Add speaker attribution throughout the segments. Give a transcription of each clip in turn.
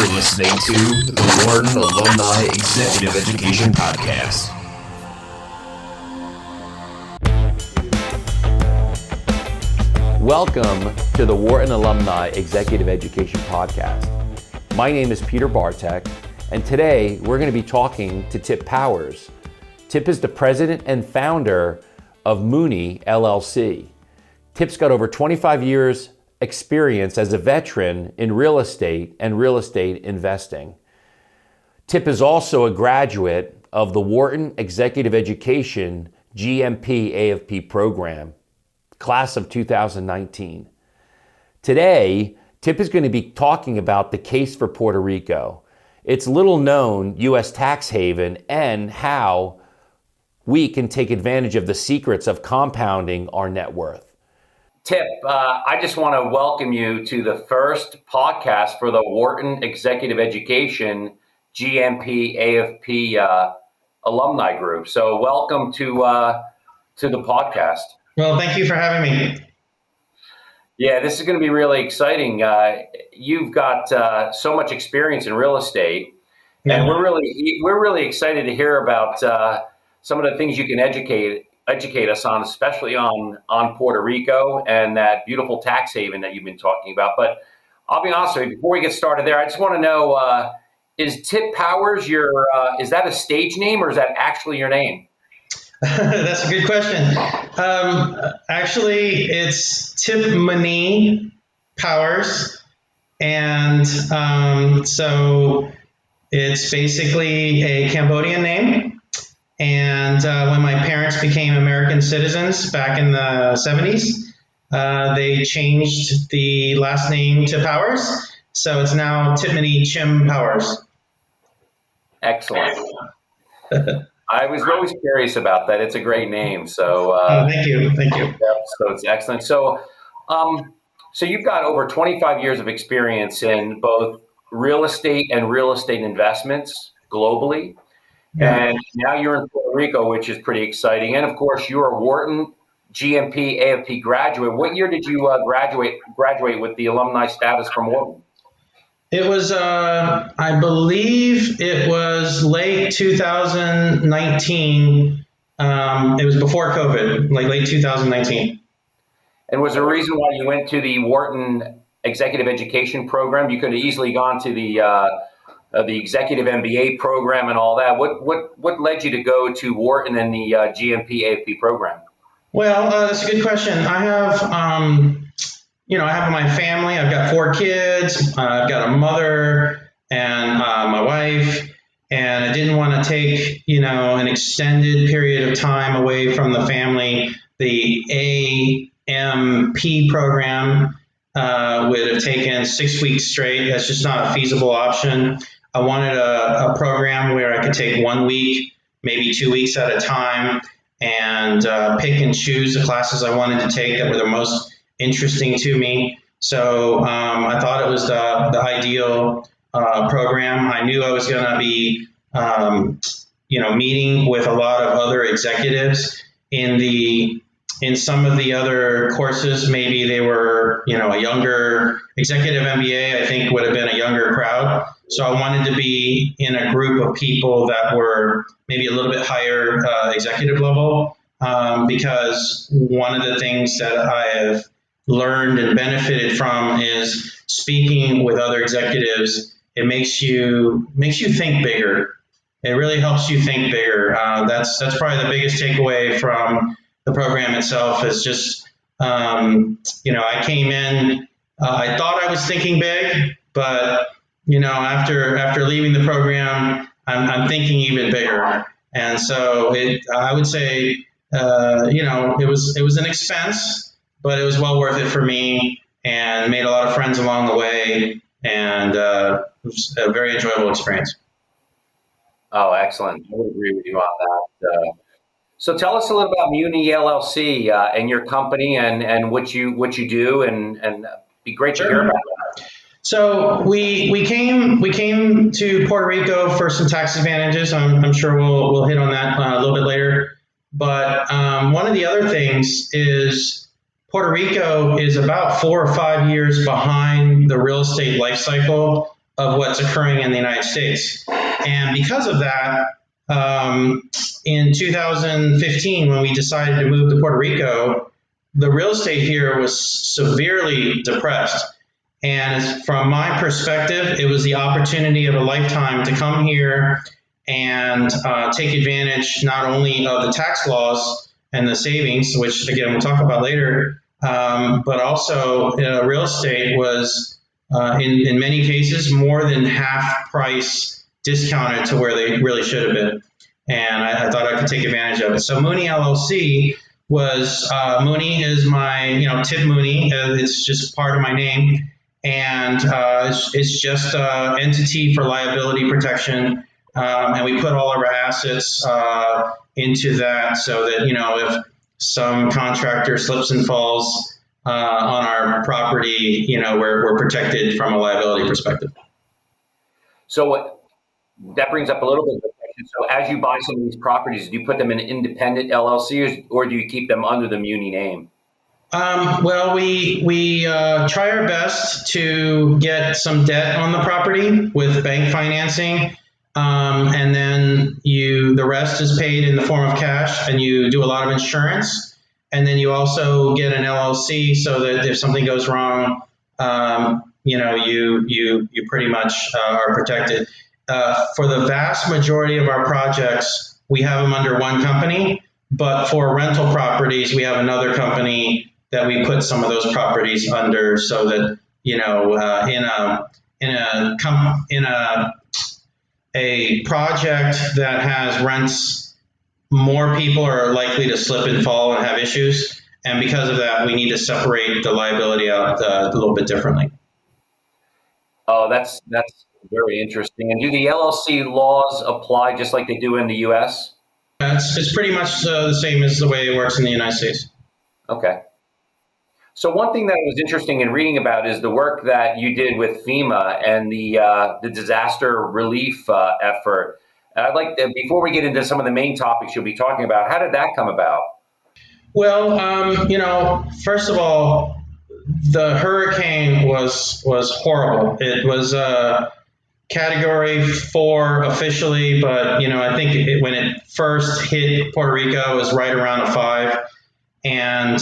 Speaker 1: You're listening to the Wharton Alumni Executive Education Podcast.
Speaker 2: Welcome to the Wharton Alumni Executive Education Podcast. My name is Peter Bartek, and today we're going to be talking to Tip Powers. Tip is the president and founder of Muny, LLC. Tip's got over 25 years experience as a veteran in real estate and real estate investing. Tip is also a graduate of the Wharton Executive Education GMP AFP program, class of 2019. Today, Tip is going to be talking about the case for Puerto Rico, its little known U.S. tax haven, and how we can take advantage of the secrets of compounding our net worth.
Speaker 3: Tip, I just want to welcome you to the first podcast for the Wharton Executive Education GMP AFP alumni group. So welcome to the podcast.
Speaker 4: Well, thank you for having me.
Speaker 3: Yeah, this is going to be really exciting. You've got so much experience in real estate, and we're really excited to hear about some of the things you can educate us on, especially on Puerto Rico and that beautiful tax haven that you've been talking about. But I'll be honest with you, before we get started there, I just want to know, is Tip Powers is that a stage name or is that actually your name?
Speaker 4: That's a good question. Actually, it's Tip Muny Powers. And so it's basically a Cambodian name. And when my parents became American citizens back in the 70s, they changed the last name to Powers. So it's now Tip Muny Chim Powers.
Speaker 3: Excellent. I was always curious about that. It's a great name. So
Speaker 4: thank you.
Speaker 3: Yeah, so it's excellent. So so you've got over 25 years of experience in both real estate and real estate investments globally.
Speaker 4: Yeah.
Speaker 3: And now you're in Puerto Rico, which is pretty exciting. And of course, you're a Wharton GMP AFP graduate. What year did you graduate with the alumni status from Wharton?
Speaker 4: It was, I believe it was late 2019. It was before COVID, like late 2019.
Speaker 3: And was there a reason why you went to the Wharton Executive Education program? You could have easily gone to the Executive MBA program and all that. What led you to go to Wharton and the GMP AFP program?
Speaker 4: Well, that's a good question. I have, I have my family. I've got 4 kids. I've got a mother and my wife, and I didn't want to take, an extended period of time away from the family. The AMP program would have taken 6 weeks straight. That's just not a feasible option. I wanted a program where I could take 1 week, maybe 2 weeks at a time, and pick and choose the classes I wanted to take that were the most interesting to me. So I thought it was the ideal program. I knew I was going to be, meeting with a lot of other executives in some of the other courses. Maybe they were, a younger executive MBA, I think would have been a younger crowd. So I wanted to be in a group of people that were maybe a little bit higher executive level, because one of the things that I have learned and benefited from is speaking with other executives. It makes you think bigger. It really helps you think bigger. That's probably the biggest takeaway from the program itself. Is just I came in. I thought I was thinking big, but after leaving the program, I'm thinking even bigger. And so I would say it was an expense, but it was well worth it for me, and made a lot of friends along the way, and it was a very enjoyable experience.
Speaker 3: Oh, excellent. I would agree with you on that. So tell us a little about Muny LLC and your company and what you do, and be great to hear about that.
Speaker 4: So we came to Puerto Rico for some tax advantages. I'm sure we'll hit on that a little bit later. But one of the other things is Puerto Rico is about 4 or 5 years behind the real estate life cycle of what's occurring in the United States. And because of that, in 2015, when we decided to move to Puerto Rico, the real estate here was severely depressed. And from my perspective, it was the opportunity of a lifetime to come here and take advantage not only of the tax laws and the savings, which again we'll talk about later, but also real estate was in many cases more than half price discounted to where they really should have been. And I thought I could take advantage of it. So Muny LLC was, Muny is my, Tip Muny, it's just part of my name. And it's just an entity for liability protection. And we put all of our assets into that so that, if some contractor slips and falls on our property, we're protected from a liability perspective.
Speaker 3: So that brings up a little bit of a question. So as you buy some of these properties, do you put them in independent LLCs or do you keep them under the Muny name?
Speaker 4: Well, we try our best to get some debt on the property with bank financing, and then the rest is paid in the form of cash, and you do a lot of insurance, and then you also get an LLC so that if something goes wrong, you pretty much are protected. For the vast majority of our projects, we have them under one company, but for rental properties, we have another company that we put some of those properties under, so that in a project that has rents, more people are likely to slip and fall and have issues, and because of that, we need to separate the liability out a little bit differently.
Speaker 3: Oh, that's very interesting. And do the LLC laws apply just like they do in the U.S.?
Speaker 4: It's pretty much the same as the way it works in the United States.
Speaker 3: Okay. So one thing that was interesting in reading about is the work that you did with FEMA and the disaster relief effort. And I'd like to, before we get into some of the main topics you'll be talking about, how did that come about?
Speaker 4: Well, first of all, the hurricane was horrible. It was Category 4 officially, but I think when it first hit Puerto Rico, it was right around a 5, and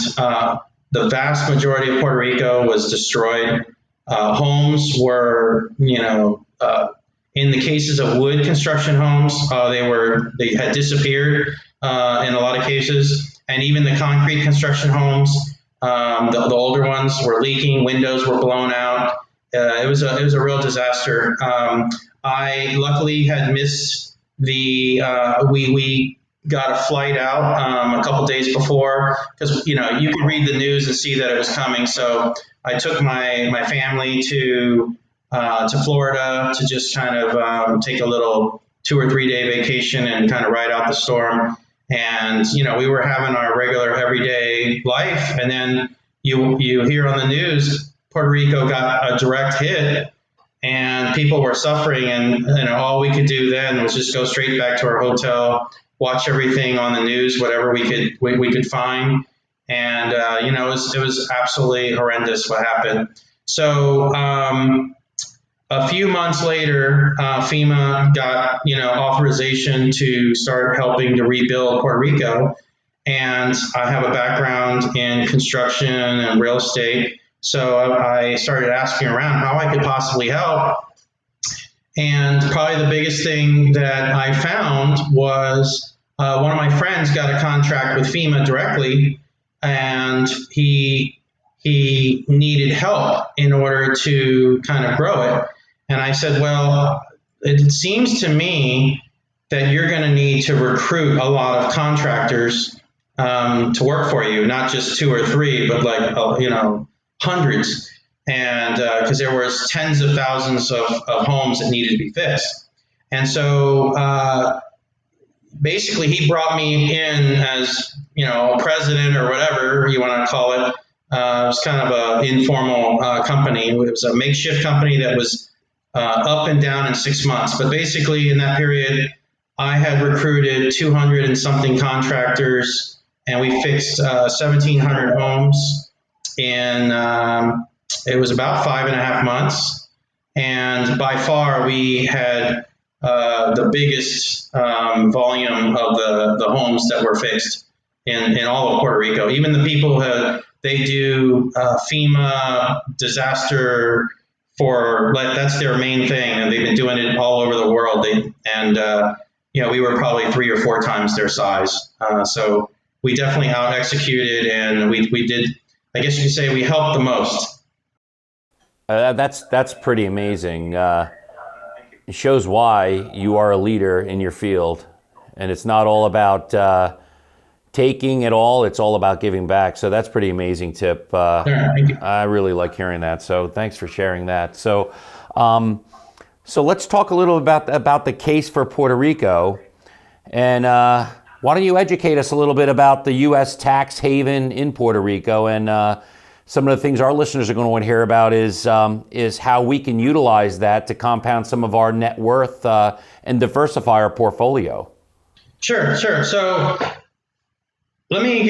Speaker 4: the vast majority of Puerto Rico was destroyed. Homes were, in the cases of wood construction homes, they had disappeared in a lot of cases, and even the concrete construction homes, the older ones were leaking, windows were blown out. It was a real disaster. I luckily had missed we got a flight out a couple days before, because you can read the news and see that it was coming. So I took my family to Florida to just kind of take a little 2 or 3 day vacation and kind of ride out the storm. And we were having our regular everyday life, and then you hear on the news Puerto Rico got a direct hit, and people were suffering, and all we could do then was just go straight back to our hotel, watch everything on the news, whatever we could find, and it was absolutely horrendous what happened. So a few months later, FEMA got authorization to start helping to rebuild Puerto Rico, and I have a background in construction and real estate, so I started asking around how I could possibly help. And probably the biggest thing that I found was one of my friends got a contract with FEMA directly, and he needed help in order to kind of grow it. And I said, well, it seems to me that you're going to need to recruit a lot of contractors to work for you, not just 2 or 3, but hundreds. And because there was tens of thousands of homes that needed to be fixed. And so basically he brought me in as, president or whatever you want to call it. It was kind of an informal company. It was a makeshift company that was up and down in 6 months. But basically in that period, I had recruited 200 and something contractors, and we fixed 1,700 homes in, it was about 5.5 months. And by far, we had the biggest volume of the homes that were fixed in all of Puerto Rico. Even the people they do FEMA disaster that's their main thing, and they've been doing it all over the world. We were probably 3 or 4 times their size. So we definitely out executed, and we did. I guess you could say we helped the most.
Speaker 2: That's pretty amazing. It shows why you are a leader in your field, and it's not all about taking it all, it's all about giving back. So that's pretty amazing, Tip.
Speaker 4: Thank you.
Speaker 2: I really like hearing that. So thanks for sharing that. So let's talk a little about the case for Puerto Rico. And why don't you educate us a little bit about the U.S. tax haven in Puerto Rico, and some of the things our listeners are going to want to hear about is how we can utilize that to compound some of our net worth and diversify our portfolio.
Speaker 4: Sure. So let me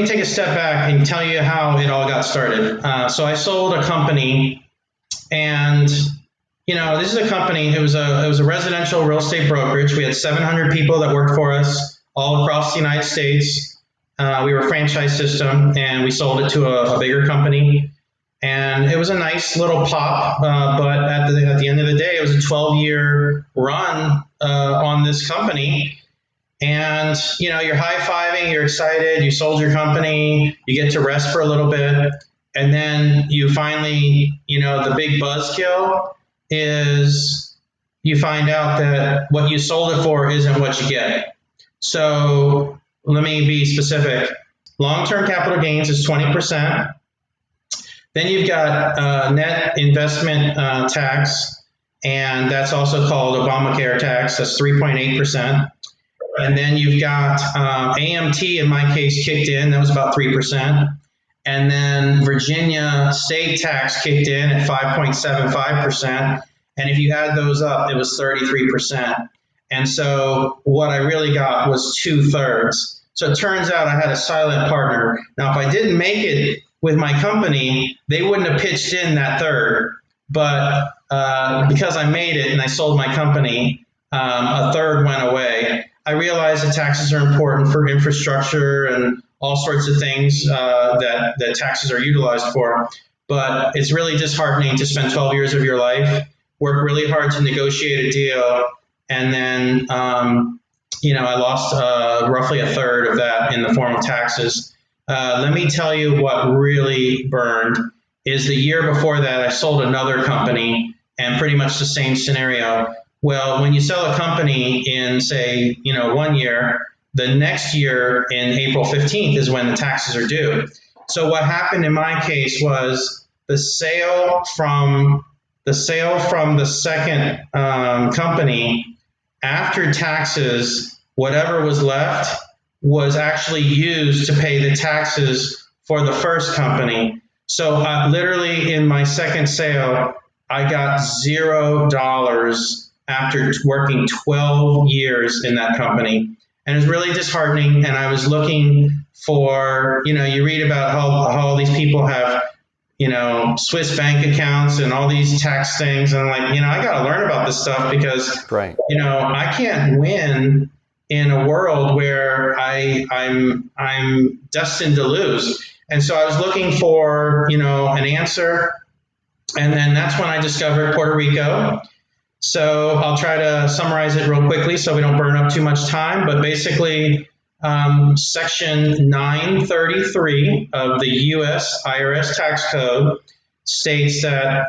Speaker 4: take a step back and tell you how it all got started. So I sold a company, and this is a company. It was a residential real estate brokerage. We had 700 people that worked for us all across the United States. We were a franchise system, and we sold it to a bigger company. And it was a nice little pop, but at the end of the day, it was a 12-year run on this company. And you're high-fiving, you're excited, you sold your company, you get to rest for a little bit, and then you finally, the big buzzkill is you find out that what you sold it for isn't what you get. So let me be specific. Long-term capital gains is 20%. Then you've got net investment tax, and that's also called Obamacare tax. That's 3.8%. And then you've got AMT, in my case, kicked in. That was about 3%. And then Virginia state tax kicked in at 5.75%. And if you add those up, it was 33%. And so what I really got was 2/3. So it turns out I had a silent partner. Now, if I didn't make it with my company, they wouldn't have pitched in that third. But because I made it and I sold my company, a third went away. I realize that taxes are important for infrastructure and all sorts of things that taxes are utilized for. But it's really disheartening to spend 12 years of your life, work really hard to negotiate a deal, and then I lost roughly a third of that in the form of taxes. Let me tell you what really burned is the year before that I sold another company, and pretty much the same scenario. Well, when you sell a company in, say, 1 year, the next year in April 15th is when the taxes are due. So what happened in my case was the sale from the second company, after taxes, whatever was left was actually used to pay the taxes for the first company. So literally in my second sale, I got $0 after working 12 years in that company. And it was really disheartening. And I was looking for, you read about how all these people have, Swiss bank accounts and all these tax things. And I'm like, I got to learn about this stuff because,
Speaker 2: right.
Speaker 4: I can't win in a world where I'm destined to lose. And so I was looking for, an answer. And then that's when I discovered Puerto Rico. So I'll try to summarize it real quickly so we don't burn up too much time. But basically, Section 933 of the U.S. IRS tax code states that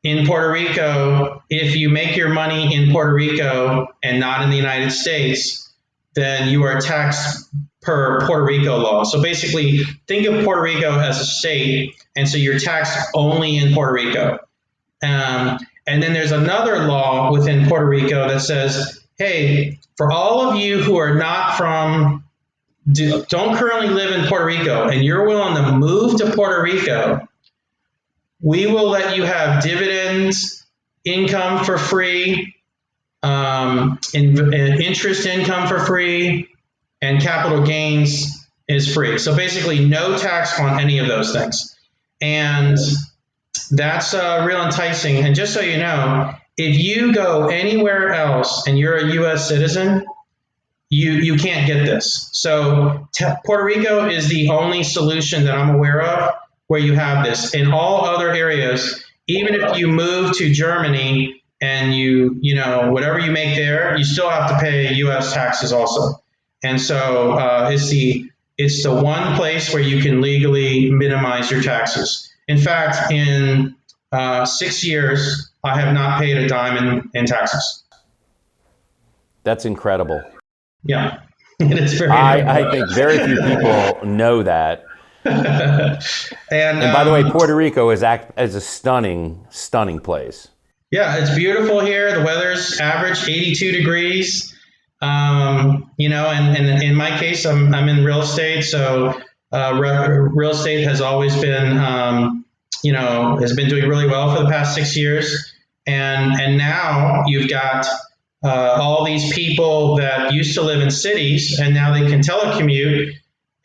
Speaker 4: in Puerto Rico, if you make your money in Puerto Rico and not in the United States, then you are taxed per Puerto Rico law. So basically, think of Puerto Rico as a state, and so you're taxed only in Puerto Rico. And then there's another law within Puerto Rico that says, hey, for all of you who are don't currently live in Puerto Rico and you're willing to move to Puerto Rico, we will let you have dividends, income for free, interest income for free, and capital gains is free. So basically no tax on any of those things. And that's real enticing. And just so you know, if you go anywhere else and you're a U.S. citizen, you can't get this. So Puerto Rico is the only solution that I'm aware of where you have this. In all other areas, even if you move to Germany and you know, whatever you make there, you still have to pay U.S. taxes also. And so it's the one place where you can legally minimize your taxes. In fact, in 6 years, I have not paid a dime in taxes.
Speaker 2: That's incredible.
Speaker 4: Yeah, it is very.
Speaker 2: I think very few people know that.
Speaker 4: And
Speaker 2: by the way, Puerto Rico is a stunning place.
Speaker 4: Yeah, it's beautiful here. The weather's average 82 degrees. You know, and in my case, I'm in real estate, so real estate has always been, you know, has been doing really well for the past 6 years. And now you've got all these people that used to live in cities, and now they can telecommute.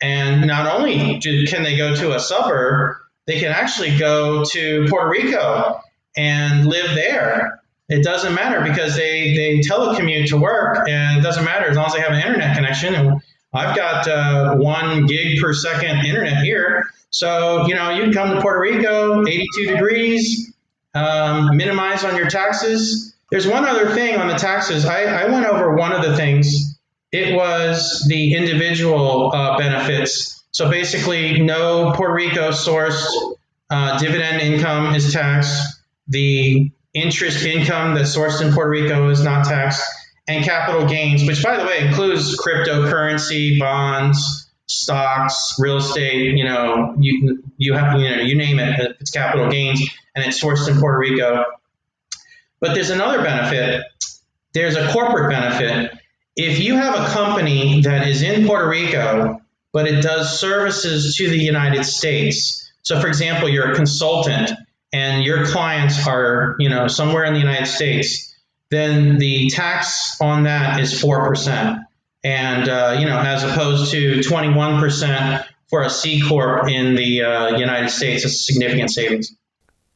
Speaker 4: And not only can they go to a suburb, they can actually go to Puerto Rico and live there. It doesn't matter because they telecommute to work, and it doesn't matter as long as they have an internet connection. And I've got 1 gig per second internet here. So, you know, you can come to Puerto Rico, 82 degrees, minimize on your taxes. There's one other thing on the taxes. I went over one of the things. It was the individual benefits. So basically, no Puerto Rico sourced dividend income is taxed. The interest income that's sourced in Puerto Rico is not taxed. And capital gains, which by the way includes cryptocurrency, bonds, stocks, real estate, you know, you have, you know, you name it, it's capital gains, and it's sourced in Puerto Rico. But there's another benefit. There's a corporate benefit. If you have a company that is in Puerto Rico, but it does services to the United States. So for example, you're a consultant and your clients are, you know, somewhere in the United States, then the tax on that is 4%. And, you know, as opposed to 21% for a C Corp in the United States, it's significant savings.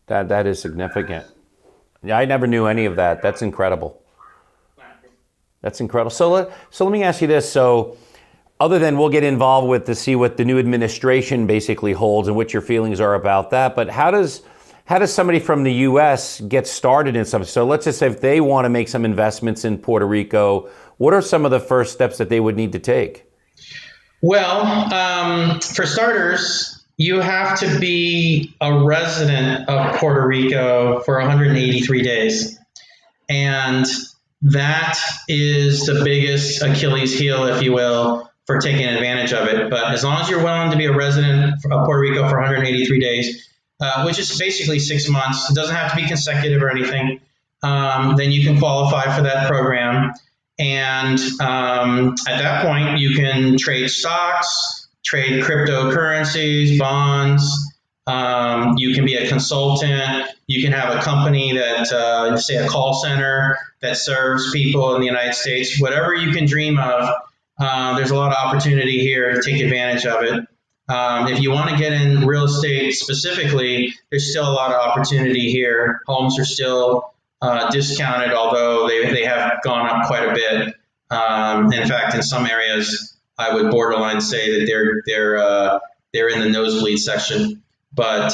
Speaker 2: That is significant. Yeah, I never knew any of that. That's incredible. That's incredible. So let me ask you this. So other than we'll get involved with to see what the new administration basically holds and what your feelings are about that, but how does somebody from the U.S. get started in something? So let's just say if they want to make some investments in Puerto Rico, what are some of the first steps that they would need to take?
Speaker 4: Well, for starters, you have to be a resident of Puerto Rico for 183 days. And that is the biggest Achilles heel, if you will, for taking advantage of it. But as long as you're willing to be a resident of Puerto Rico for 183 days, which is basically 6 months, it doesn't have to be consecutive or anything, then you can qualify for that program. And at that point, you can trade stocks, trade cryptocurrencies, bonds. You can be a consultant. You can have a company that, say, a call center that serves people in the United States. Whatever you can dream of, there's a lot of opportunity here to take advantage of it. If you want to get in real estate specifically, there's still a lot of opportunity here. Homes are still discounted, although they have gone up quite a bit. In fact, in some areas, I would borderline say that they're in the nosebleed section. But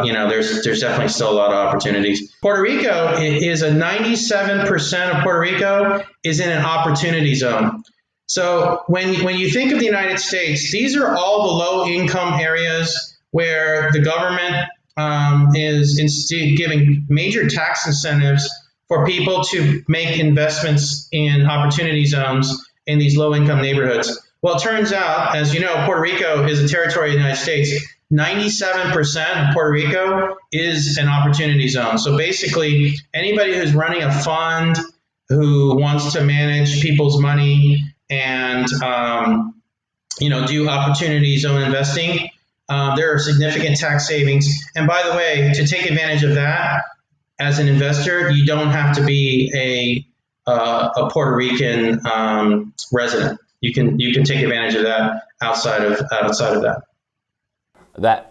Speaker 4: you know, there's definitely still a lot of opportunities. Puerto Rico is 97% of Puerto Rico is in an opportunity zone. So when you think of the United States, these are all the low income areas where the government is giving major tax incentives for people to make investments in opportunity zones in these low income neighborhoods. Well, it turns out, as you know, Puerto Rico is a territory of the United States. 97% of Puerto Rico is an opportunity zone. So basically, anybody who's running a fund who wants to manage people's money and you know, do opportunity zone investing, there are significant tax savings. And by the way, to take advantage of that as an investor, you don't have to be a Puerto Rican resident. You can take advantage of that outside of that.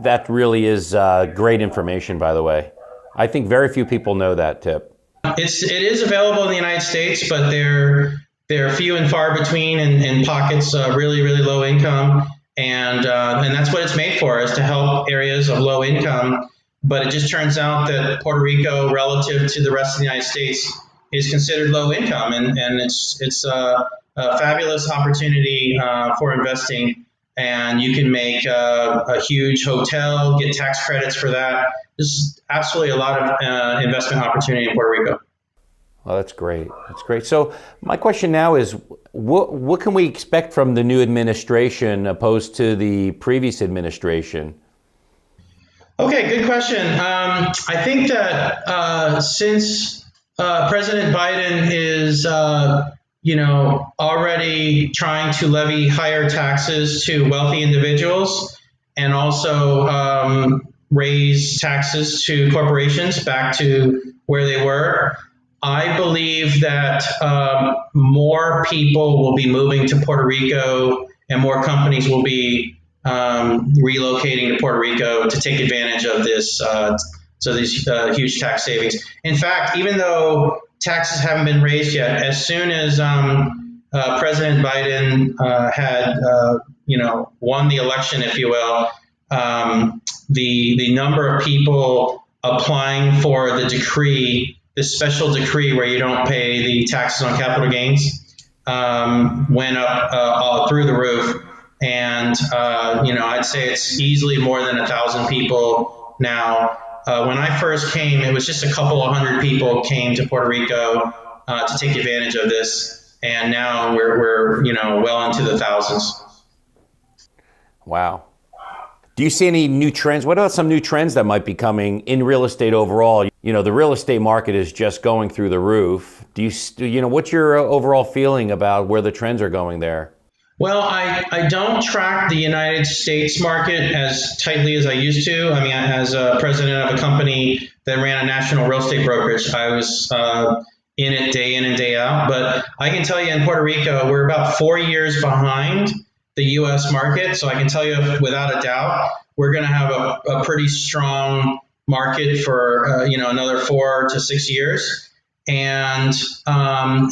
Speaker 2: That really is great information, by the way. I think very few people know that tip.
Speaker 4: It is available in the United States, but they're few and far between in pockets really low income, and that's what it's made for, is to help areas of low income. But it just turns out that Puerto Rico, relative to the rest of the United States, is considered low income, and it's a fabulous opportunity for investing. And you can make a huge hotel, get tax credits for that. There's absolutely a lot of investment opportunity in Puerto Rico.
Speaker 2: Well, that's great. That's great. So my question now is, what can we expect from the new administration opposed to the previous administration?
Speaker 4: Okay, good question. I think that since President Biden is, already trying to levy higher taxes to wealthy individuals, and also raise taxes to corporations back to where they were, I believe that more people will be moving to Puerto Rico, and more companies will be relocating to Puerto Rico to take advantage of this. So these huge tax savings. In fact, even though taxes haven't been raised yet, as soon as President Biden had won the election, if you will, the number of people applying for the decree, this special decree where you don't pay the taxes on capital gains, went up all through the roof. And, I'd say it's easily more than 1,000 people now. When I first came, it was just a couple of hundred people came to Puerto Rico to take advantage of this. And now we're well into the thousands.
Speaker 2: Wow. Do you see any new trends? What about some new trends that might be coming in real estate overall? The real estate market is just going through the roof. What's your overall feeling about where the trends are going there?
Speaker 4: Well, I don't track the United States market as tightly as I used to. I mean, as a president of a company that ran a national real estate brokerage, I was in it day in and day out. But I can tell you, in Puerto Rico, we're about 4 years behind the U.S. market. So I can tell you without a doubt, we're going to have a pretty strong market for another 4 to 6 years. And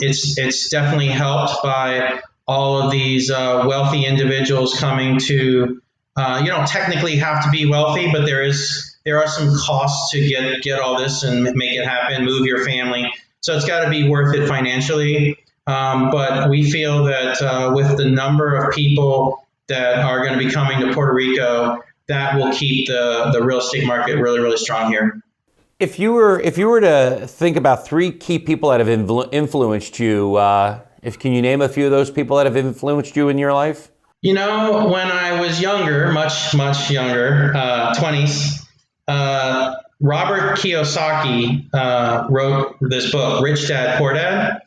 Speaker 4: it's definitely helped by all of these wealthy individuals coming to, you don't technically have to be wealthy, but there are some costs to get all this and make it happen, move your family. So it's got to be worth it financially. But we feel that with the number of people that are going to be coming to Puerto Rico, that will keep the real estate market really strong here.
Speaker 2: If you were to think about 3 key people that have influenced you, can you name a few of those people that have influenced you in your life?
Speaker 4: When I was younger, much younger, 20s, Robert Kiyosaki wrote this book, Rich Dad, Poor Dad.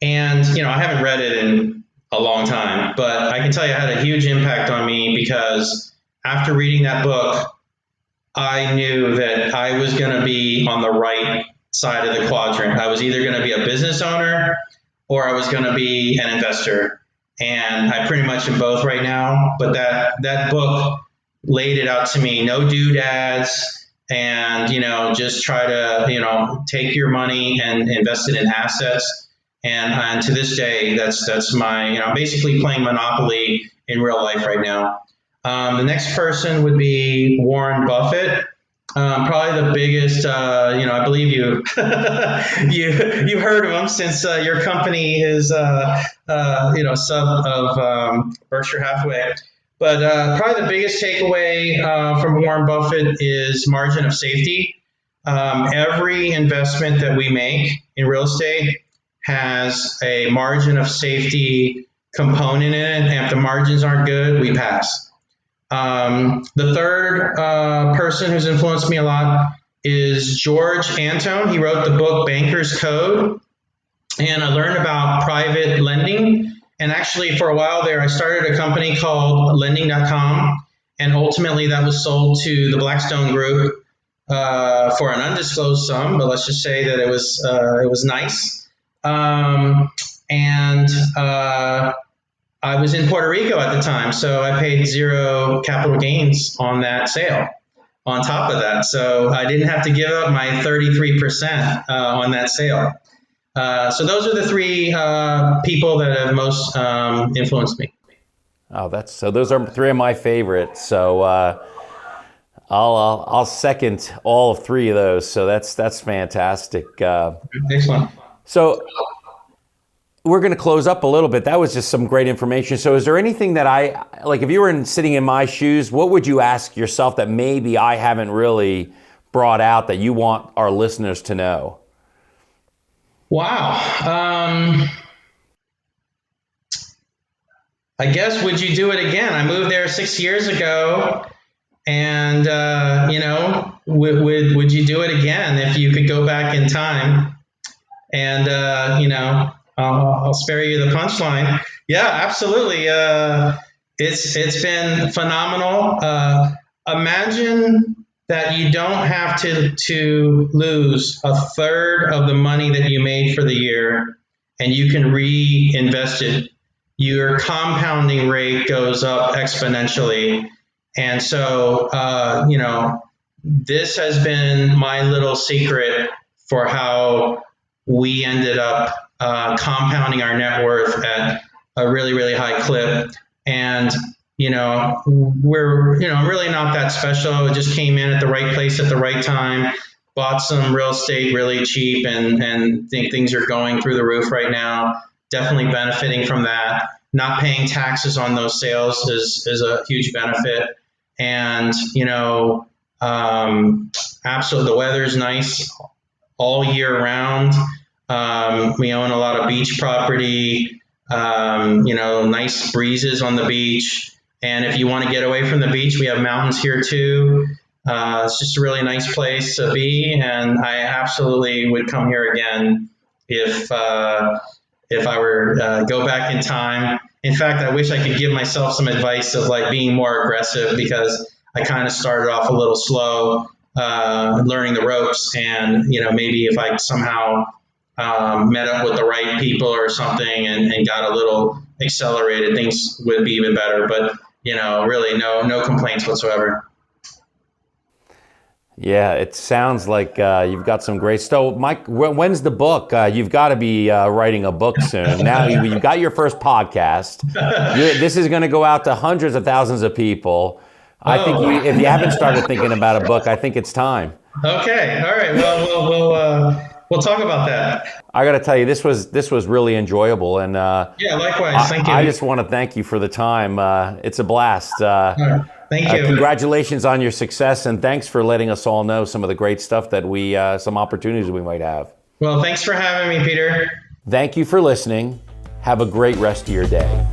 Speaker 4: And, I haven't read it in a long time, but I can tell you it had a huge impact on me, because after reading that book, I knew that I was going to be on the right side of the quadrant. I was either going to be a business owner or I was going to be an investor. And I pretty much am both right now. But that book laid it out to me. No doodads, and just try to take your money and invest it in assets. And to this day, that's my basically playing Monopoly in real life right now. The next person would be Warren Buffett. Probably the biggest, I believe you've heard of him, since your company is, sub of Berkshire Hathaway. But probably the biggest takeaway from Warren Buffett is margin of safety. Every investment that we make in real estate has a margin of safety component in it, and if the margins aren't good, we pass. The third person who's influenced me a lot is George Antone. He wrote the book Banker's Code, and I learned about private lending. And actually, for a while there, I started a company called lending.com, and ultimately that was sold to the Blackstone Group for an undisclosed sum, but let's just say that it was nice. I was in Puerto Rico at the time, so I paid zero capital gains on that sale. On top of that, so I didn't have to give up my 33% on that sale. So those are the three people that have most influenced me.
Speaker 2: Oh, those are three of my favorites. So I'll second all three of those. So that's fantastic.
Speaker 4: Excellent.
Speaker 2: So we're going to close up a little bit. That was just some great information. So is there anything that if you were sitting in my shoes, what would you ask yourself that maybe I haven't really brought out that you want our listeners to know?
Speaker 4: Wow. I guess, would you do it again? I moved there 6 years ago, and would you do it again if you could go back in time? And I'll spare you the punchline. Yeah, absolutely. It's been phenomenal. Imagine that you don't have to lose a third of the money that you made for the year, and you can reinvest it. Your compounding rate goes up exponentially. And so, this has been my little secret for how we ended up compounding our net worth at a really, really high clip. And, we're, really not that special. It just came in at the right place at the right time, bought some real estate really cheap, and think things are going through the roof right now. Definitely benefiting from that. Not paying taxes on those sales is a huge benefit. And, absolutely, the weather's nice all year round. We own a lot of beach property, nice breezes on the beach. And if you want to get away from the beach, we have mountains here too. It's just a really nice place to be. And I absolutely would come here again if I were go back in time. In fact, I wish I could give myself some advice of being more aggressive, because I kind of started off a little slow, learning the ropes, and maybe if I somehow met up with the right people or something and got a little accelerated, things would be even better. But really no complaints whatsoever.
Speaker 2: Yeah, it sounds like you've got some great stuff. Mike, when's the book? You've got to be writing a book soon. Now you've got your first podcast. This is going to go out to hundreds of thousands of people. I think if you haven't started thinking about a book, I think it's time.
Speaker 4: Okay, all right. Well, we'll talk about that.
Speaker 2: I got to tell you, this was really enjoyable, and
Speaker 4: yeah, likewise. Thank you.
Speaker 2: I just want to thank you for the time. It's a blast.
Speaker 4: Thank you.
Speaker 2: Congratulations on your success, and thanks for letting us all know some of the great stuff that some opportunities we might have.
Speaker 4: Well, thanks for having me, Peter.
Speaker 2: Thank you for listening. Have a great rest of your day.